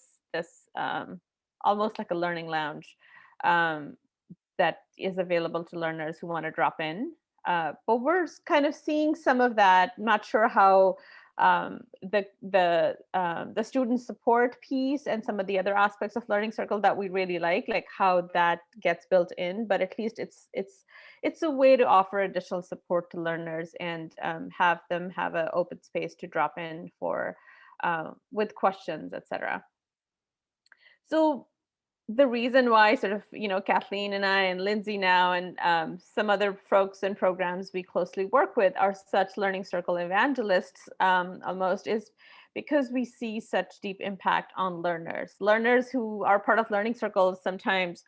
almost like a learning lounge that is available to learners who want to drop in. But we're kind of seeing some of that. Not sure how the student support piece and some of the other aspects of learning circle that we really like how that gets built in. But at least it's a way to offer additional support to learners and have them have an open space to drop in for with questions, etc. So the reason why sort of, Kathleen and I and Lindsay now and some other folks and programs we closely work with are such learning circle evangelists almost is because we see such deep impact on learners who are part of learning circles sometimes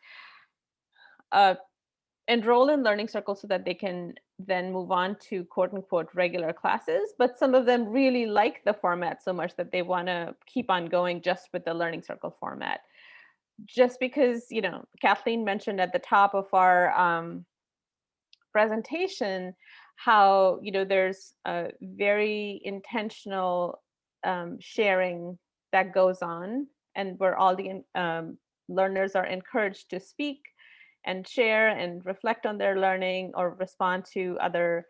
enroll in learning circles so that they can then move on to quote unquote regular classes. But some of them really like the format so much that they want to keep on going just with the learning circle format. Just because, Kathleen mentioned at the top of our presentation how, there's a very intentional sharing that goes on, and where all the learners are encouraged to speak and share and reflect on their learning or respond to other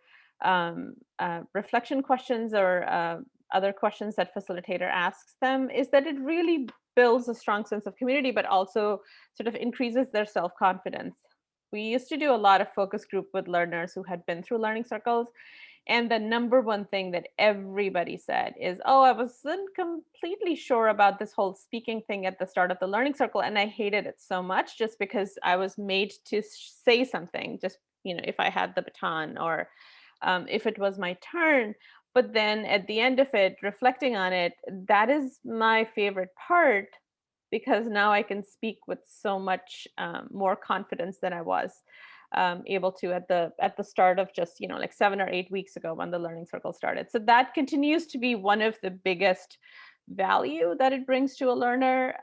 reflection questions or other questions that facilitator asks them, is that it really builds a strong sense of community, but also sort of increases their self-confidence. We used to do a lot of focus group with learners who had been through learning circles. And the number one thing that everybody said is, oh, I wasn't completely sure about this whole speaking thing at the start of the learning circle. And I hated it so much just because I was made to say something, just, if I had the baton or if it was my turn. But then at the end of it, reflecting on it, that is my favorite part, because now I can speak with so much more confidence than I was able to at the start of just, like 7 or 8 weeks ago when the Learning Circle started. So that continues to be one of the biggest value that it brings to a learner,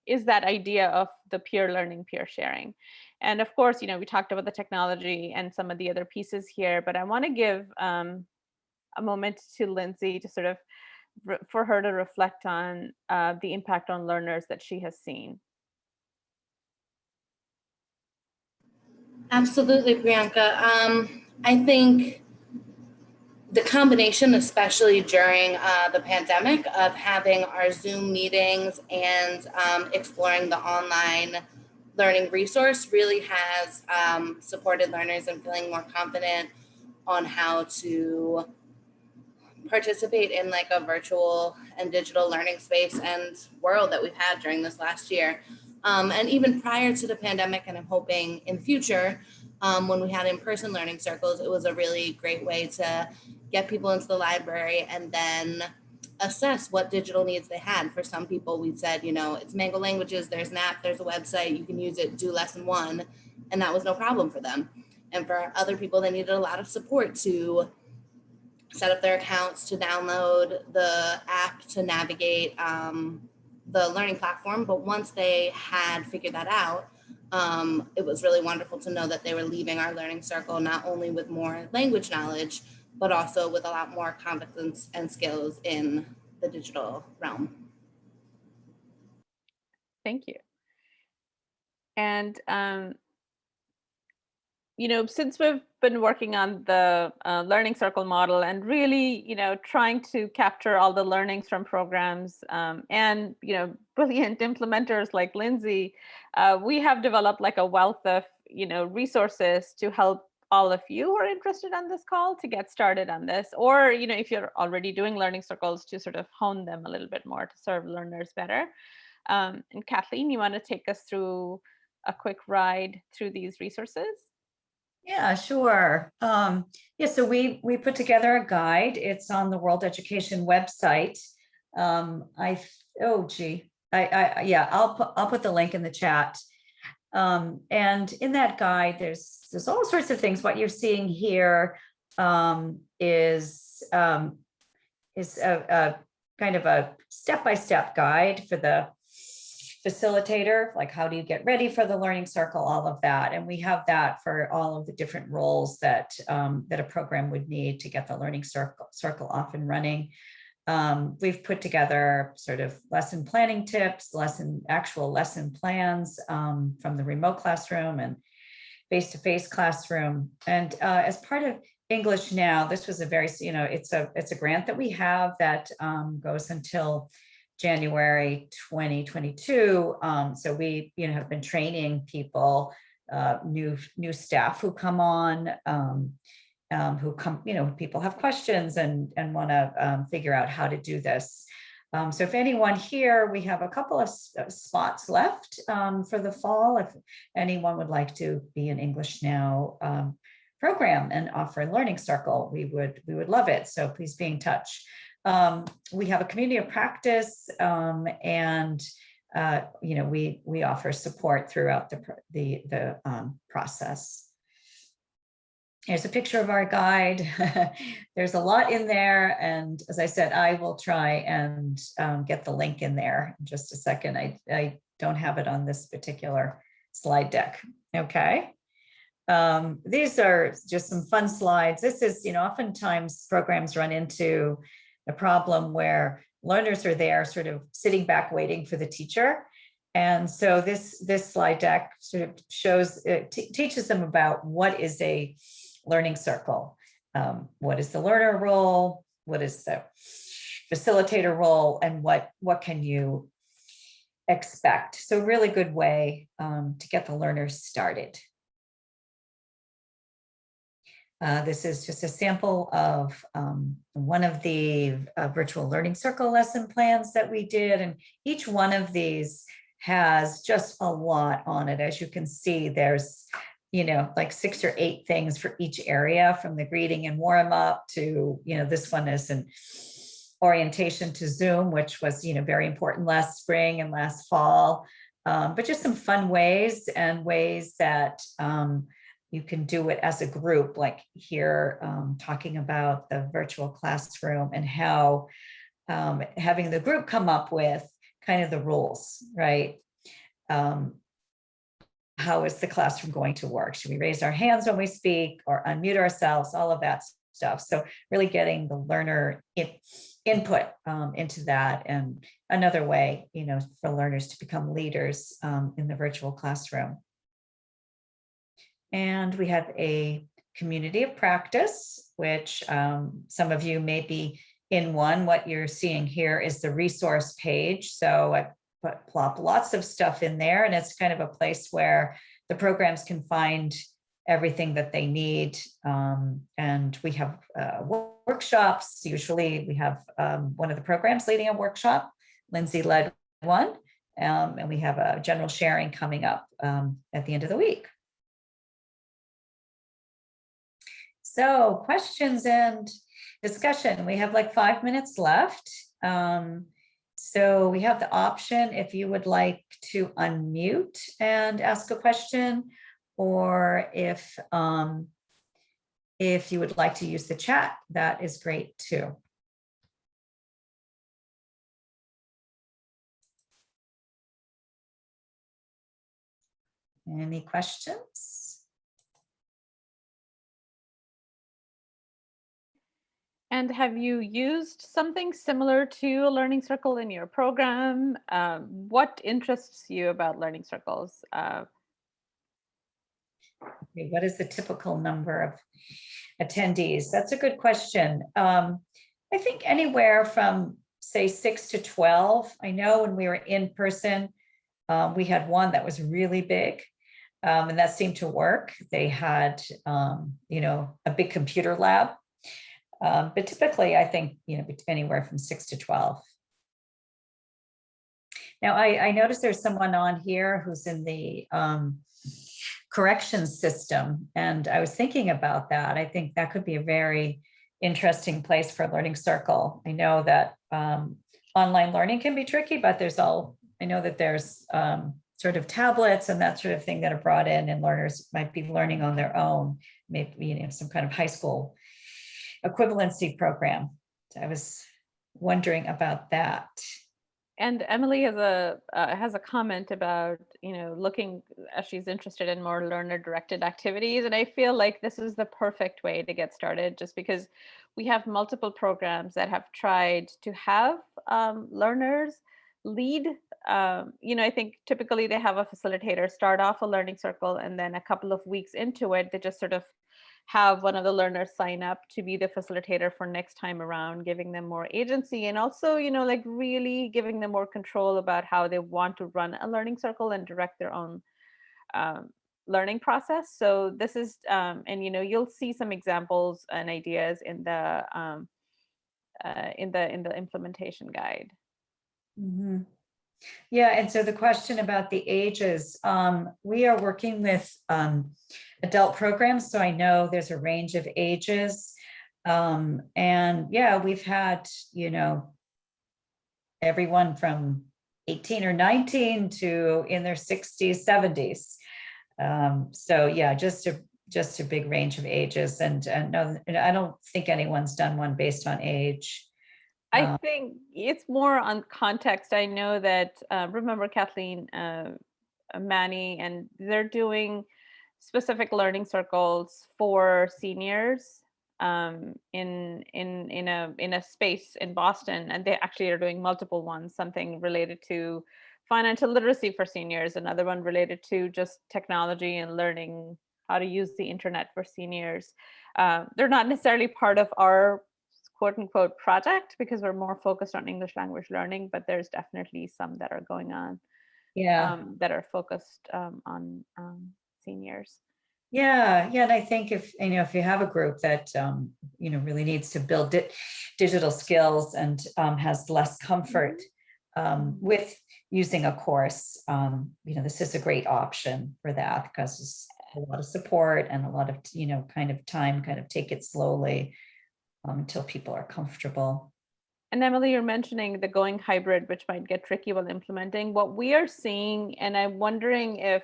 is that idea of the peer learning, peer sharing. And of course, we talked about the technology and some of the other pieces here, but I want to give a moment to Lindsay to sort of for her to reflect on the impact on learners that she has seen. Absolutely, Priyanka. I think the combination, especially during the pandemic, of having our Zoom meetings and exploring the online learning resource really has supported learners in feeling more confident on how to participate in like a virtual and digital learning space and world that we've had during this last year. And even prior to the pandemic, and I'm hoping in the future, when we had in-person learning circles, it was a really great way to get people into the library and then assess what digital needs they had. For some people, we said, it's Mango Languages, there's an app, there's a website, you can use it, do lesson 1, and that was no problem for them. And for other people, they needed a lot of support to set up their accounts, to download the app, to navigate the learning platform. But once they had figured that out, it was really wonderful to know that they were leaving our learning circle not only with more language knowledge, but also with a lot more competence and skills in the digital realm. Thank you. And since we've been working on the Learning Circle model and really, trying to capture all the learnings from programs and, brilliant implementers like Lindsay, we have developed like a wealth of, resources to help all of you who are interested on this call to get started on this, or, if you're already doing learning circles, to sort of hone them a little bit more to serve learners better. And Kathleen, you want to take us through a quick ride through these resources? Yeah, sure. So we put together a guide. It's on the World Education website. I'll put the link in the chat. And in that guide, there's all sorts of things. What you're seeing here is a kind of a step-by-step guide for the facilitator, like how do you get ready for the learning circle, all of that. And we have that for all of the different roles that a program would need to get the learning circle off and running. We've put together sort of lesson planning tips, actual lesson plans from the remote classroom and face-to-face classroom. And as part of English Now, this was a very, it's a grant that we have that goes until January 2022. So we, have been training people, new staff who come on, people have questions and want to figure out how to do this. So if anyone here, we have a couple of spots left for the fall. If anyone would like to be an English Now program and offer a learning circle, we would love it. So please be in touch. We have a community of practice, and we offer support throughout the process. Here's a picture of our guide. There's a lot in there, and as I said, I will try and get the link in there in just a second. I don't have it on this particular slide deck. Okay. These are just some fun slides. This is, oftentimes programs run into a problem where learners are there sort of sitting back waiting for the teacher. And so this slide deck sort of shows, teaches them about what is a learning circle, what is the learner role, what is the facilitator role, and what can you expect. So really good way to get the learners started. This is just a sample of one of the virtual learning circle lesson plans that we did. And each one of these has just a lot on it. As you can see, there's, like 6 or 8 things for each area, from the greeting and warm up to, this one is an orientation to Zoom, which was, very important last spring and last fall. but just some fun ways and ways that you can do it as a group, like here, talking about the virtual classroom and how having the group come up with kind of the rules, right? How is the classroom going to work? Should we raise our hands when we speak or unmute ourselves? All of that stuff. So really getting the learner input into that, and another way, for learners to become leaders in the virtual classroom. And we have a community of practice, which some of you may be in one. What you're seeing here is the resource page. So I plop lots of stuff in there, and it's kind of a place where the programs can find everything that they need. And we have workshops. Usually we have one of the programs leading a workshop. Lindsay led one, and we have a general sharing coming up at the end of the week. So questions and discussion. We have like 5 minutes left. So we have the option if you would like to unmute and ask a question, or if you would like to use the chat, that is great too. Any questions? And have you used something similar to a learning circle in your program? What interests you about learning circles? Okay, what is the typical number of attendees? That's a good question. I think anywhere from, say, 6 to 12. I know when we were in person, we had one that was really big, and that seemed to work. They had, a big computer lab. But typically, I think, anywhere from 6 to 12. Now, I noticed there's someone on here who's in the corrections system, and I was thinking about that. I think that could be a very interesting place for a learning circle. I know that online learning can be tricky, but I know that there's sort of tablets and that sort of thing that are brought in, and learners might be learning on their own, maybe, some kind of high school equivalency program. So I was wondering about that. And Emily has a comment about, looking, she's interested in more learner-directed activities. And I feel like this is the perfect way to get started, just because we have multiple programs that have tried to have learners lead. I think typically they have a facilitator start off a learning circle, and then a couple of weeks into it, they just sort of have one of the learners sign up to be the facilitator for next time around, giving them more agency, and also, like really giving them more control about how they want to run a learning circle and direct their own learning process. So this is, and you'll see some examples and ideas in the implementation guide. Mm-hmm. Yeah, and so the question about the ages, we are working with adult programs, so I know there's a range of ages. And yeah, we've had, everyone from 18 or 19 to in their 60s, 70s. So yeah, just a big range of ages. And no, I don't think anyone's done one based on age. I think it's more on context. I know that, remember Kathleen, Manny, and they're doing specific learning circles for seniors in a space in Boston, and they actually are doing multiple ones. Something related to financial literacy for seniors, another one related to just technology and learning how to use the internet for seniors. They're not necessarily part of our quote unquote project because we're more focused on English language learning, but there's definitely some that are going on, that are focused on seniors. Yeah, and I think if you have a group that really needs to build digital skills and has less comfort with using a course, this is a great option for that, because it's a lot of support and a lot of kind of time, kind of take it slowly until people are comfortable. And Emily, you're mentioning the going hybrid, which might get tricky while implementing. What we are seeing, and I'm wondering if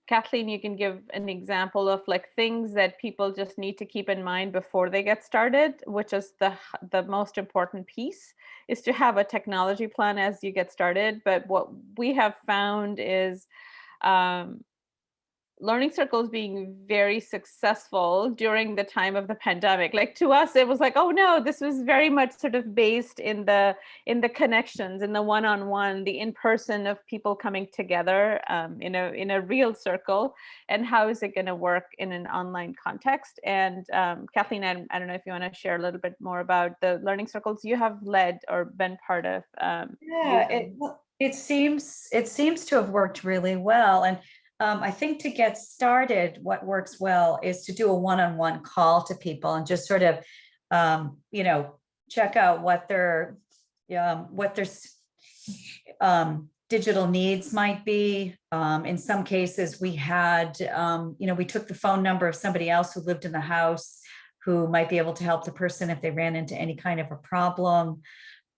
Kathleen, you can give an example of like things that people just need to keep in mind before they get started, which is the most important piece, is to have a technology plan as you get started. But what we have found is learning circles being very successful during the time of the pandemic. Like to us, it was like, oh no, this was very much sort of based in the connections, in the one-on-one, the in-person of people coming together in a real circle. And how is it going to work in an online context? And Kathleen, I don't know if you want to share a little bit more about the learning circles you have led or been part of. It seems to have worked really well. And I think to get started, what works well is to do a one-on-one call to people and just sort of, check out what their digital needs might be. In some cases, we had, we took the phone number of somebody else who lived in the house who might be able to help the person if they ran into any kind of a problem.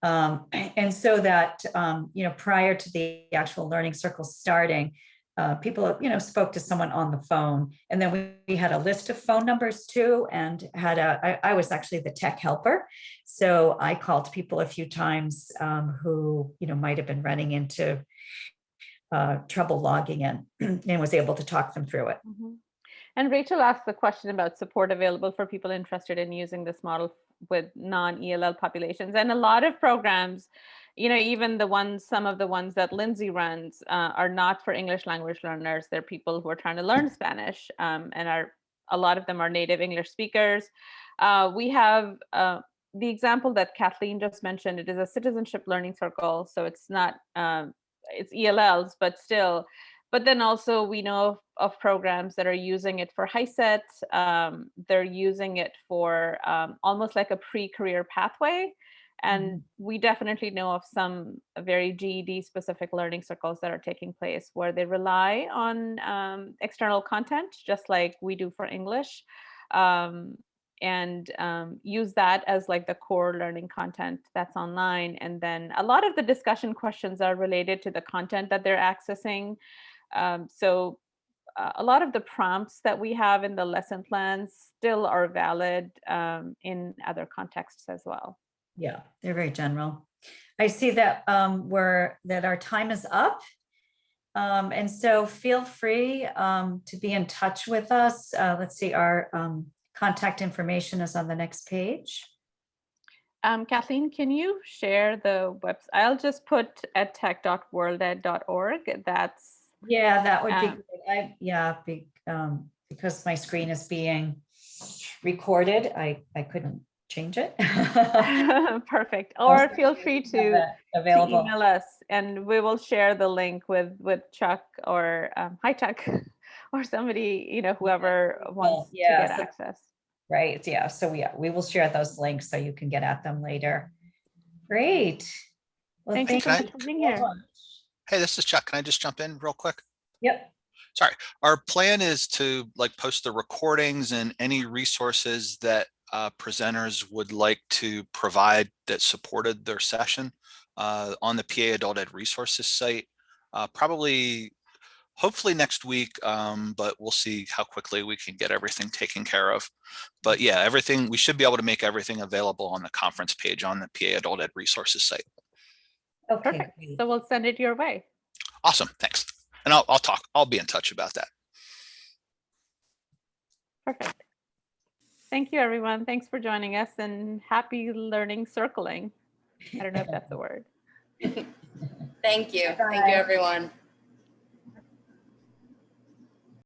And so that, prior to the actual learning circle starting, people, spoke to someone on the phone. And then we had a list of phone numbers too, and I was actually the tech helper. So I called people a few times who, might have been running into trouble logging in and was able to talk them through it. Mm-hmm. And Rachel asked the question about support available for people interested in using this model with non-ELL populations. And a lot of programs, even some of the ones that Lindsay runs are not for English language learners. They're people who are trying to learn Spanish, and a lot of them are native English speakers. We have the example that Kathleen just mentioned. It is a citizenship learning circle, so it's not it's ELLs, but still. But then also we know of programs that are using it for HiSET. They're using it for almost like a pre-career pathway. And we definitely know of some very GED specific learning circles that are taking place where they rely on external content, just like we do for English, and use that as like the core learning content that's online. And then a lot of the discussion questions are related to the content that they're accessing. So a lot of the prompts that we have in the lesson plans still are valid in other contexts as well. Yeah, they're very general. I see that that our time is up. And so feel free to be in touch with us. Let's see, our contact information is on the next page. Kathleen, can you share the website? I'll just put edtech.worlded.org. That would be great. Because my screen is being recorded, I couldn't change it. Perfect. Or feel free to available. email us, and we will share the link with Chuck or hi Chuck or somebody, whoever wants to get access. Right. Yeah. So we will share those links so you can get at them later. Great. Well, thank you so much for being here. Hey, this is Chuck. Can I just jump in real quick? Yep. Sorry. Our plan is to post the recordings and any resources that presenters would like to provide that supported their session on the PA Adult Ed Resources site. Hopefully next week, but we'll see how quickly we can get everything taken care of. But yeah, we should be able to make everything available on the conference page on the PA Adult Ed Resources site. Okay. Perfect. So we'll send it your way. Awesome. Thanks. And I'll be in touch about that. Perfect. Thank you, everyone. Thanks for joining us, and happy learning circling. I don't know if that's a word. Thank you. Bye. Thank you, everyone.